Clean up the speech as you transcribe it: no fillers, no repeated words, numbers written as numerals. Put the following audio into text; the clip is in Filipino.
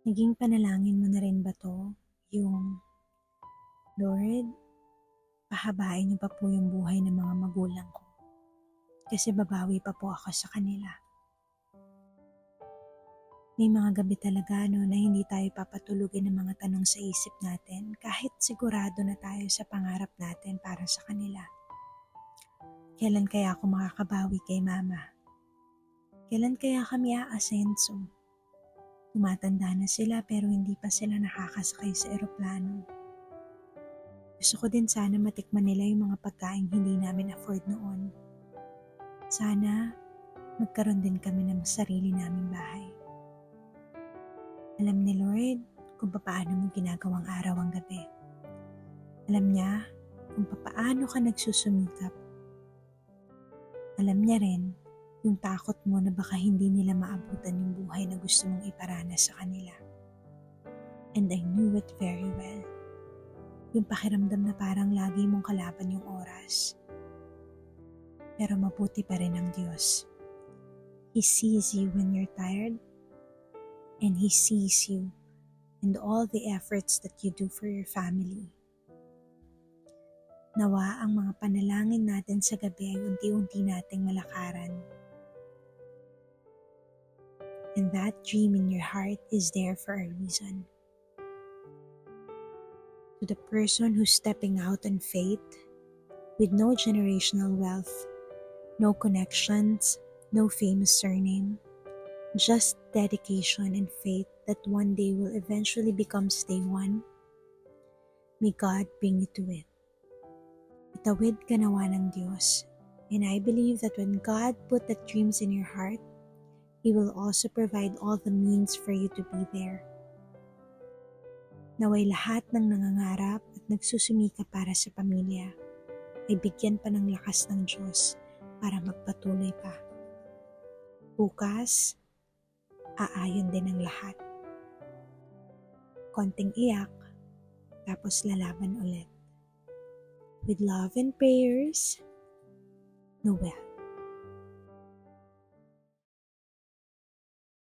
Naging panalangin mo na rin ba 'to? Yung, "Lord, pahabain niyo pa po yung buhay ng mga magulang ko, kasi babawi pa po ako sa kanila." May mga gabi talaga 'no, na hindi tayo papatulugin ng mga tanong sa isip natin kahit sigurado na tayo sa pangarap natin para sa kanila. Kailan kaya ako makakabawi kay mama? Kailan kaya kami aasenso? Tumatanda na sila pero hindi pa sila nakakasakay sa eroplano. Gusto ko din sana matikman nila yung mga pagkaing hindi namin afford noon. Sana magkaroon din kami ng sarili naming bahay. Alam ni Lord kung paano mo ginagawang araw ang gabi. Alam niya kung paano ka nagsusumikap. Alam niya rin yung takot mo na baka hindi nila maabutan yung buhay na gusto mong iparanas sa kanila. And I knew it very well. Yung pakiramdam na parang lagi mong kalaban yung oras. Pero mabuti pa rin ang Diyos. He sees you when you're tired, and He sees you and all the efforts that you do for your family. Nawa ang mga panalangin natin sa gabi ay unti-unti nating malakaran. And that dream in your heart is there for a reason. To the person who's stepping out on faith, with no generational wealth, no connections, no famous surname, just dedication and faith that one day will eventually become stay one, may God bring you to it. Itawid ka nawa ng Diyos, and I believe that when God put the dreams in your heart, He will also provide all the means for you to be there. Naway lahat ng nangangarap at nagsusumika para sa pamilya ay bigyan pa ng lakas ng Diyos para magpatuloy pa. Bukas, aayon din ang lahat. Konting iyak, tapos lalaban ulit. With love and prayers, Noel.